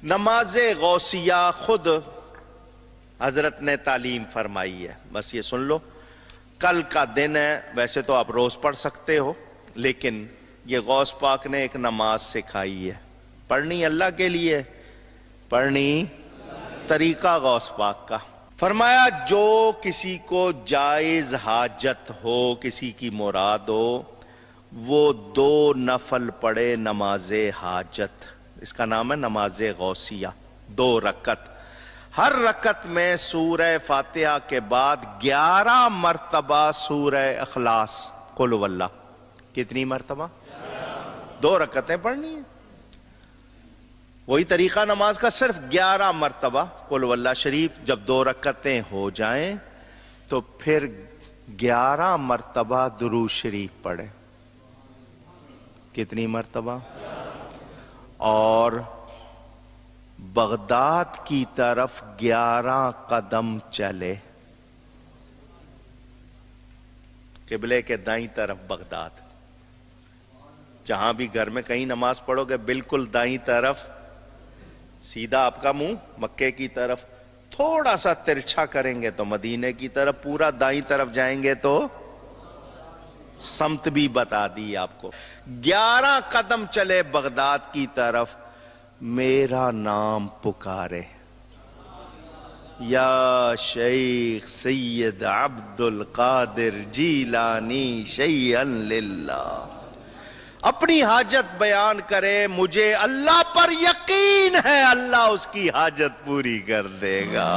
نماز غوثیہ خود حضرت نے تعلیم فرمائی ہے، بس یہ سن لو، کل کا دن ہے، ویسے تو آپ روز پڑھ سکتے ہو، لیکن یہ غوث پاک نے ایک نماز سکھائی ہے، پڑھنی اللہ کے لیے، پڑھنی طریقہ غوث پاک کا۔ فرمایا جو کسی کو جائز حاجت ہو، کسی کی مراد ہو، وہ 2 نفل پڑھے نماز حاجت، اس کا نام ہے نماز غوثیہ، 2 رکعت، ہر رکعت میں سورہ فاتحہ کے بعد 11 مرتبہ سورہ اخلاص قل هو اللہ۔ کتنی مرتبہ؟ 2 رکعتیں پڑھنی ہیں، وہی طریقہ نماز کا، صرف 11 مرتبہ قل هو اللہ شریف۔ جب 2 رکعتیں ہو جائیں تو پھر 11 مرتبہ درود شریف پڑھیں۔ کتنی مرتبہ؟ اور بغداد کی طرف 11 قدم چلے، قبلے کے دائیں طرف بغداد، جہاں بھی گھر میں کہیں نماز پڑھو گے بالکل دائیں طرف، سیدھا آپ کا منہ مکے کی طرف، تھوڑا سا ترچھا کریں گے تو مدینے کی طرف، پورا دائیں طرف جائیں گے تو سمت بھی بتا دی آپ کو۔ 11 قدم چلے بغداد کی طرف، میرا نام پکارے، یا شیخ سید عبد القادر جیلانی شیئا للہ، اپنی حاجت بیان کرے، مجھے اللہ پر یقین ہے اللہ اس کی حاجت پوری کر دے گا۔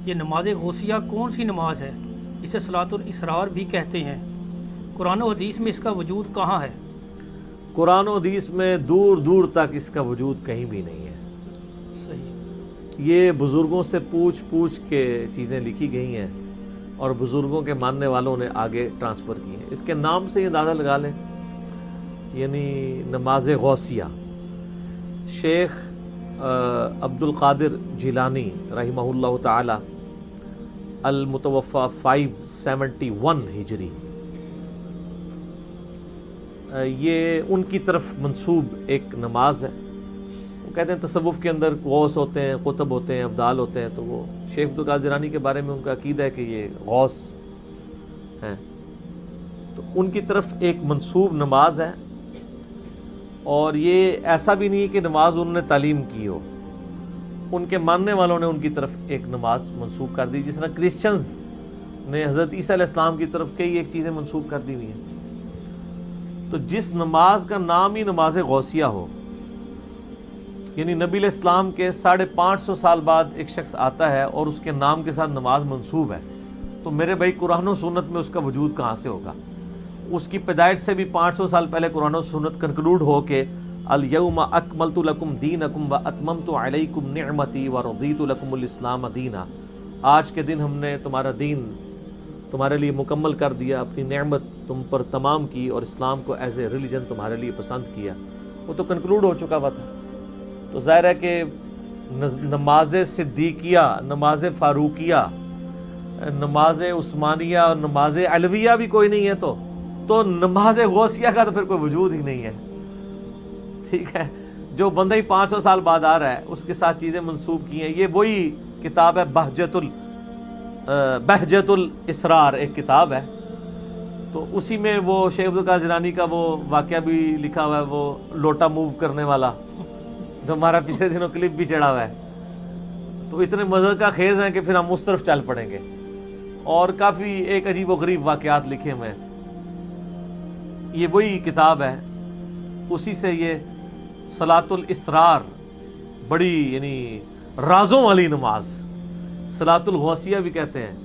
یہ نماز غوثیہ کون سی نماز ہے؟ اسے صلاۃ الاسرار بھی کہتے ہیں۔ قرآن و حدیث میں اس کا وجود کہاں ہے؟ قرآن و حدیث میں دور دور تک اس کا وجود کہیں بھی نہیں ہے۔ صحیح۔ یہ بزرگوں سے پوچھ پوچھ کے چیزیں لکھی گئی ہیں اور بزرگوں کے ماننے والوں نے آگے ٹرانسفر کی ہیں۔ اس کے نام سے یہ اندازہ لگا لیں، یعنی نماز غوثیہ، شیخ عبد القادر جیلانی رحمہ اللہ تعالی، المتوفی 571 ہجری، یہ ان کی طرف منسوب ایک نماز ہے۔ وہ کہتے ہیں تصوف کے اندر غوث ہوتے ہیں، قطب ہوتے ہیں، ابدال ہوتے ہیں، تو وہ شیخ عبد القادر جیلانی کے بارے میں ان کا عقیدہ ہے کہ یہ غوث ہیں، تو ان کی طرف ایک منسوب نماز ہے۔ اور یہ ایسا بھی نہیں ہے کہ نماز انہوں نے تعلیم کی ہو، ان کے ماننے والوں نے ان کی طرف ایک نماز منسوب کر دی، جس طرح کرسچنز نے حضرت عیسیٰ علیہ السلام کی طرف کئی ایک چیزیں منسوب کر دی ہوئی ہیں۔ تو جس نماز کا نام ہی نماز غوثیہ ہو، یعنی نبی علیہ السلام کے 550 سال بعد ایک شخص آتا ہے اور اس کے نام کے ساتھ نماز منسوب ہے، تو میرے بھائی قرآن و سنت میں اس کا وجود کہاں سے ہوگا؟ اس کی پیدائش سے بھی 500 سال پہلے قرآن و سنت کنکلوڈ ہو کے الیوم اکملت لکم دینکم واتممت علیکم نعمتی ورضیت لکم الاسلام دینا، آج کے دن ہم نے تمہارا دین تمہارے لیے مکمل کر دیا، اپنی نعمت تم پر تمام کی اور اسلام کو ایز اے ریلیجن تمہارے لیے پسند کیا، وہ تو کنکلوڈ ہو چکا ہوا تھا۔ تو ظاہر ہے کہ نماز صدیقیہ، نماز فاروقیہ، نماز عثمانیہ اور نماز علویہ بھی کوئی نہیں ہے، تو نماز غوثیہ کا تو پھر کوئی وجود ہی نہیں ہے۔ ٹھیک ہے، جو بندہ ہی 500 سال بعد آ رہا ہے اس کے ساتھ چیزیں منسوب کی ہیں۔ یہ وہی کتاب ہے بہجت الاسرار، ایک کتاب ہے، تو اسی میں وہ شیخ عبد القادر جیلانی کا وہ واقعہ بھی لکھا ہوا ہے، وہ لوٹا موو کرنے والا، جو ہمارا پچھلے دنوں کلپ بھی چڑھا ہوا ہے۔ تو اتنے مزے کا خیز ہیں کہ پھر ہم اس طرف چل پڑیں گے، اور کافی ایک عجیب و غریب واقعات لکھے ہوئے ہیں۔ یہ وہی کتاب ہے، اسی سے یہ صلاۃ الاسرار، بڑی یعنی رازوں والی نماز، صلاۃ الغوثیہ بھی کہتے ہیں۔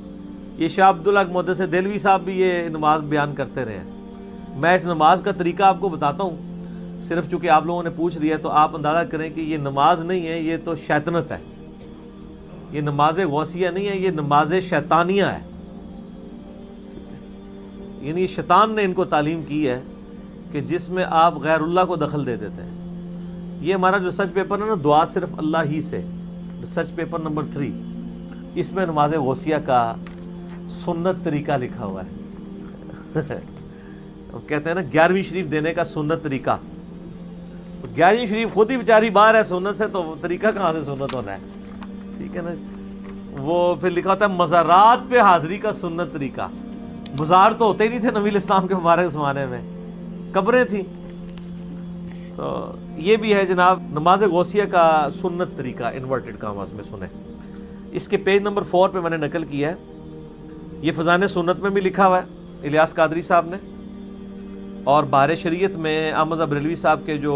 یہ شاہ عبداللہ محدث دہلوی صاحب بھی یہ نماز بیان کرتے رہے ہیں۔ میں اس نماز کا طریقہ آپ کو بتاتا ہوں، صرف چونکہ آپ لوگوں نے پوچھ لیا تو آپ اندازہ کریں کہ یہ نماز نہیں ہے، یہ تو شیطنت ہے۔ یہ نماز غوثیہ نہیں ہے، یہ نماز شیطانیہ ہے۔ یعنی شیطان نے ان کو تعلیم کی ہے کہ جس میں آپ غیر اللہ کو دخل دے دیتے ہیں۔ یہ ہمارا جو ریسرچ پیپر ہے نا، دعا صرف اللہ ہی سے، ریسرچ پیپر نمبر 3، اس میں نماز غوثیہ کا سنت طریقہ لکھا ہوا ہے۔ کہتے ہیں نا 11ویں شریف دینے کا سنت طریقہ، تو 11ویں شریف خود ہی بیچاری باہر ہے سنت سے، تو طریقہ کہاں سے سنت ہونا ہے؟ ٹھیک ہے نا. وہ پھر لکھا ہوتا ہے مزارات پہ حاضری کا سنت طریقہ. مزار تو ہوتے ہی نہیں تھے نبی الاسلام کے مبارک زمانے میں، قبریں تھیں. تو یہ بھی ہے جناب نماز غوثیہ کا سنت طریقہ انورٹڈ کاماز میں سنیں. اس کے پیج نمبر 4 پہ میں نے نقل کیا ہے. یہ فضائل سنت میں بھی لکھا ہوا ہے الیاس قادری صاحب نے، اور بہار شریعت میں احمد بریلوی صاحب کے جو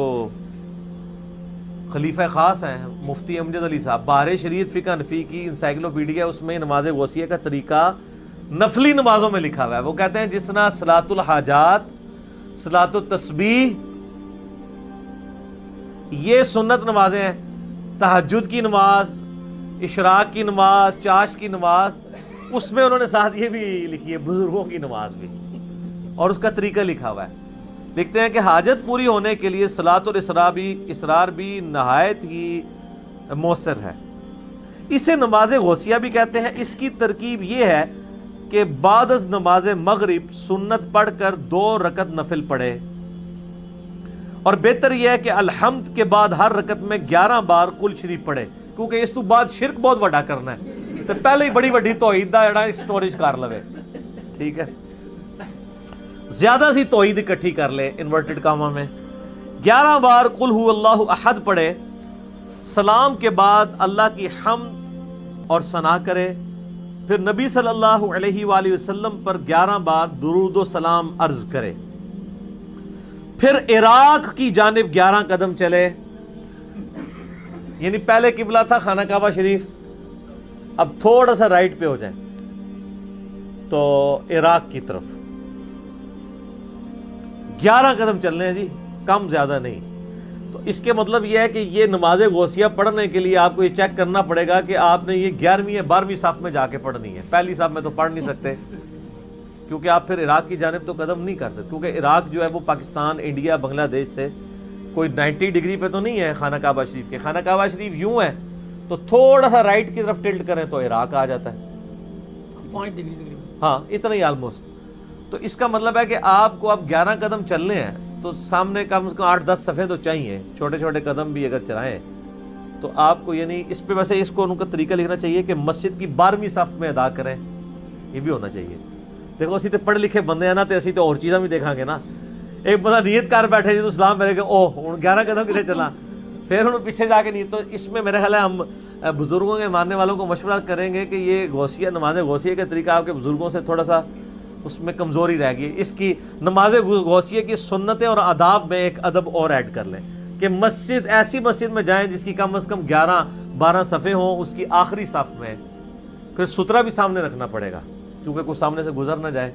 خلیفہ خاص ہیں مفتی امجد علی صاحب، بہار شریعت فقہ حنفی کی انسائکلوپیڈیا، اس میں نماز غوثیہ کا طریقہ نفلی نمازوں میں لکھا ہوا ہے. وہ کہتے ہیں جس طرح صلاۃ الحاجات، صلاۃ التسبیح یہ سنت نمازیں ہیں، تہجد کی نماز، اشراق کی نماز، چاش کی نماز، اس میں انہوں نے ساتھ یہ بھی لکھی ہے بزرگوں کی نماز بھی، اور اس کا طریقہ لکھا ہوا ہے. لکھتے ہیں کہ حاجت پوری ہونے کے لیے صلاۃ الاسرار بھی نہایت ہی مؤثر ہے. اسے نماز غوثیہ بھی کہتے ہیں. اس کی ترکیب یہ ہے کہ بعد از نماز مغرب سنت پڑھ کر 2 رکعت نفل پڑھے، اور بہتر یہ ہے کہ الحمد کے بعد ہر رکعت میں 11 بار قل شریف پڑھے، کیونکہ اس تو بعد شرک بہت بڑا کرنا ہے، تو پہلے ہی بڑی بڑی توحید دا جڑا سٹوریج کر لوے. ٹھیک ہے، زیادہ سی توحید اکٹھی کر لے انورٹڈ کاما میں. 11 بار قل ہو اللہ احد پڑھے، سلام کے بعد اللہ کی حمد اور ثنا کرے، پھر نبی صلی اللہ علیہ وآلہ وسلم پر 11 بار درود و سلام عرض کرے، پھر عراق کی جانب 11 قدم چلے. یعنی پہلے قبلہ تھا خانہ کعبہ شریف، اب تھوڑا سا رائٹ پہ ہو جائے تو عراق کی طرف 11 قدم چلنے ہیں جی، کم زیادہ نہیں. تو اس کے مطلب یہ ہے کہ یہ نماز غوثیہ پڑھنے کے لیے آپ کو یہ چیک کرنا پڑے گا کہ آپ نے یہ 11ویں یا 12ویں صف میں جا کے پڑھنی ہے. پہلی صف میں تو پڑھ نہیں سکتے، کیونکہ آپ پھر عراق کی جانب تو قدم نہیں کر سکتے، کیونکہ عراق جو ہے وہ پاکستان، انڈیا، بنگلہ دیش سے کوئی 90 ڈگری پہ تو نہیں ہے خانہ کعبہ شریف کے. خانہ کعبہ شریف یوں ہے تو تھوڑا سا رائٹ کی طرف ٹلٹ کریں تو عراق آ جاتا ہے، 5 ڈگری تقریباً. ہاں اتنا ہی آلموسٹ. تو اس کا مطلب ہے کہ آپ کو اب 11 قدم چلنے ہیں تو سامنے کم سے کم 8-10 صفحے تو چاہیے، چھوٹے چھوٹے قدم بھی اگر چلائیں تو آپ کو، یعنی اس پہ ویسے اس کو ان کا طریقہ لکھنا چاہیے کہ مسجد کی 12ویں صف میں ادا کریں، یہ بھی ہونا چاہیے. دیکھو اسی تو پڑھ لکھے بندے ہیں نا، تو اسی تو اور چیزاں بھی دیکھا گے نا. ایک بندہ نیت کر بیٹھے جی تو سلام پڑھے کہ اوہ ہوں 11 قدم کے لیے چلا، پھر انہوں پیچھے جا کے نہیں. تو اس میں میرے خیال ہے ہم بزرگوں کے ماننے والوں کو مشورہ کریں گے کہ یہ غوثیہ، نماز غوثیہ کا طریقہ آپ کے بزرگوں سے تھوڑا سا اس میں کمزوری رہ گئی. اس کی نماز غوثیہ کی سنتیں اور آداب میں ایک ادب اور ایڈ کر لیں کہ مسجد، ایسی مسجد میں جائیں جس کی کم از کم 11-12 صفحے ہوں، اس کی آخری صف میں. پھر سترہ بھی سامنے رکھنا پڑے گا، کیونکہ کوئی سامنے سے گزر نہ جائے.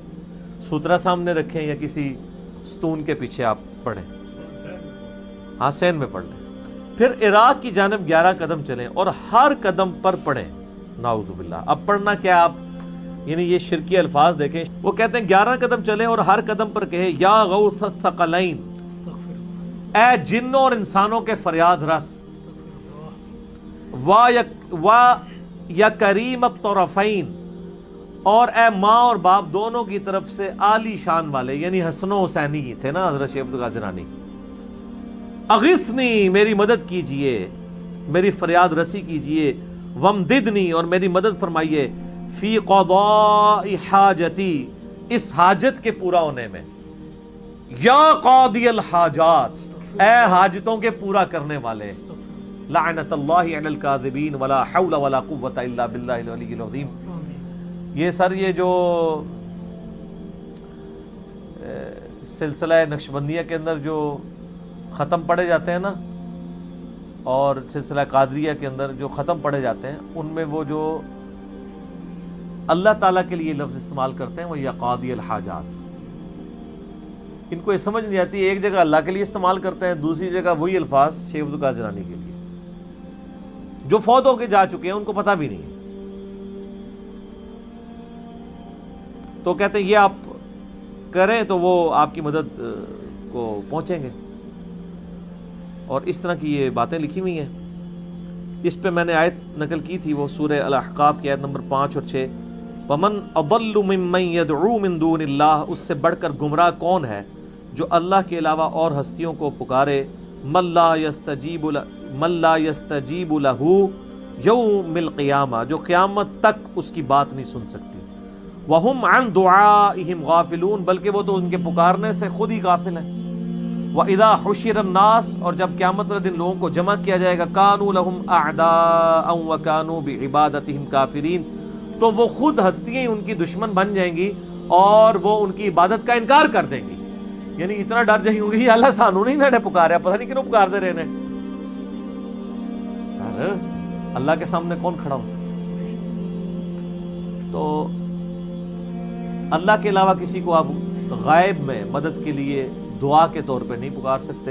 سترہ سامنے رکھیں یا کسی ستون کے پیچھے آپ پڑھیں، حسین میں پڑھ لیں. پھر عراق کی جانب 11 قدم چلیں اور ہر قدم پر پڑھیں. نعوذ باللہ. اب پڑھنا کیا آپ، یعنی یہ شرکی الفاظ دیکھیں. وہ کہتے ہیں 11 قدم چلیں اور ہر قدم پر کہے یا غوث الثقلین، اے جنوں اور انسانوں کے فریاد رس، یا کریم الطرفین، اور اے ماں اور باپ دونوں کی طرف سے عالی شان والے، یعنی حسن و حسینی تھے نا حضرت شیخ عبدالقادر جیلانی. اغثنی، میری مدد کیجئے، میری فریاد رسی کیجئے. ومددنی، اور میری مدد فرمائیے. فی قضاء حاجتی، اس حاجت کے پورا ہونے میں. یا قاضی الحاجات، اے حاجتوں کے پورا کرنے والے. لعنت اللہ علی الکاذبین ولا حول ولا قوة الا باللہ العلی العظیم. یہ سر یہ جو سلسلہ نقشبندیہ کے اندر جو ختم پڑھے جاتے ہیں نا، اور سلسلہ قادریہ کے اندر جو ختم پڑھے جاتے ہیں، ان میں وہ جو اللہ تعالیٰ کے لیے لفظ استعمال کرتے ہیں وہ یا قاضی الحاجات. ان کو یہ سمجھ نہیں آتی، ایک جگہ اللہ کے لیے استعمال کرتے ہیں، دوسری جگہ وہی الفاظ شیخ عبدالقادر جیلانی کے لیے. جو فوت ہو کے جا چکے ہیں ان کو پتہ بھی نہیں ہے. تو کہتے ہیں یہ آپ کریں تو وہ آپ کی مدد کو پہنچیں گے. اور اس طرح کی یہ باتیں لکھی ہوئی ہیں. اس پہ میں نے آیت نقل کی تھی، وہ سورہ الاحقاف کی آیت نمبر 5 اور 6. وَمَنْ أَضَلُّ مِمَّنْ يَدْعُو مِن دُونِ اللَّهِ، اس سے بڑھ کر گمراہ کون ہے جو اللہ کے علاوہ اور ہستیوں کو پکارے. من لا یستجیب لہ یوم القیامہ، جو قیامت تک اس کی بات نہیں سن سکتی، وہم عن دعائہم غافلون، بلکہ وہ تو ان کے پکارنے سے خود ہی غافل ہیں، وَإِذَا حُشِرَ النَّاسِ، اور جب قیامت والے دن لوگوں کو جمع کیا جائے گا، كَانُوا لَهُمْ أَعْدَاءً وَكَانُوا بِعِبَادَتِهِمْ كَافِرِينَ، تو وہ خود ہستیاں ہی ان کی دشمن بن جائیں گی اور وہ ان کی عبادت کا انکار کر دیں گی، یعنی اتنا ڈر جائیں گے، اللہ سانو نہیں نہ پکاریا، پتہ نہیں کیوں پکار دے رہے ہیں سر، اللہ کے سامنے کون کھڑا ہو سکتا ہے؟ تو اللہ کے علاوہ کسی کو آپ غائب میں مدد کے لیے دعا کے طور پہ نہیں پکار سکتے۔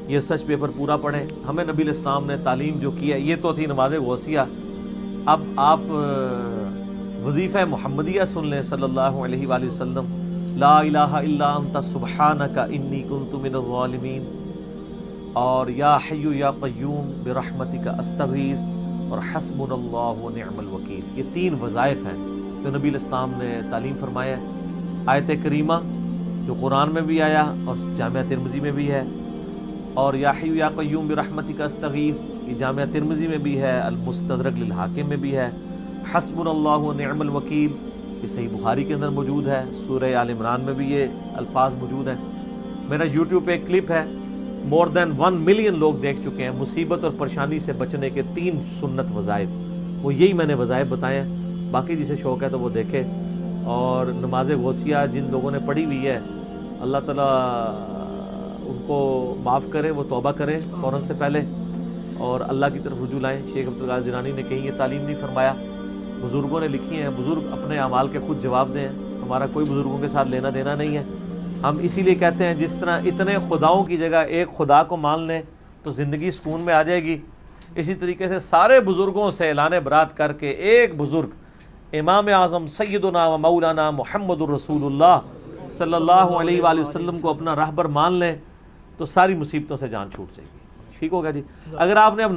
یہ سچ پیپر پورا پڑھیں، ہمیں نبی علیہ السلام نے تعلیم جو کی ہے، یہ تو تھی نماز غوثیہ۔ اب آپ وظیفہ محمدیہ سن لیں صلی اللہ علیہ وآلہ وسلم، لا الہ الا انت سبحانک انی کنت من الظالمین، اور یا حی یا قیوم برحمتک استغیث، اور حسبنا اللہ ونعم الوکیل۔ یہ تین وظائف ہیں جو نبی علیہ السلام نے تعلیم فرمایا ہے۔ آیت کریمہ جو قرآن میں بھی آیا اور جامعہ ترمذی میں بھی ہے، اور یا حی یا قیوم برحمتک استغیث یہ جامعہ ترمذی میں بھی ہے، المستدرک للحاکم میں بھی ہے، حسبنا اللہ ونعم الوکیل یہ صحیح بخاری کے اندر موجود ہے، سورہ آل عمران میں بھی یہ الفاظ موجود ہیں۔ میرا یوٹیوب پہ ایک کلپ ہے، مور دین 1 ملین لوگ دیکھ چکے ہیں، مصیبت اور پریشانی سے بچنے کے 3 سنت وظائف، وہ یہی میں نے وظائف بتائے ہیں، باقی جسے شوق ہے تو وہ دیکھے۔ اور نماز غوثیہ جن لوگوں نے پڑھی ہوئی ہے، اللہ تعالیٰ ان کو معاف کرے، وہ توبہ کریں فوراً سے پہلے اور اللہ کی طرف رجوع لائیں۔ شیخ عبدالقادر جیلانی نے کہیں یہ تعلیم نہیں فرمایا، بزرگوں نے لکھی ہیں، بزرگ اپنے اعمال کے خود جواب دیں، ہمارا کوئی بزرگوں کے ساتھ لینا دینا نہیں ہے۔ ہم اسی لیے کہتے ہیں جس طرح اتنے خداؤں کی جگہ ایک خدا کو مان لیں تو زندگی سکون میں آ جائے گی، اسی طریقے سے سارے بزرگوں سے اعلان برات کر کے ایک بزرگ امام اعظم سیدنا و مولانا محمد الرسول اللہ صلی اللہ علیہ وآلہ وسلم کو اپنا رہبر مان لیں تو ساری مصیبتوں سے جان چھوٹ جائے گی۔ ٹھیک ہوگا جی؟ اگر آپ نے اب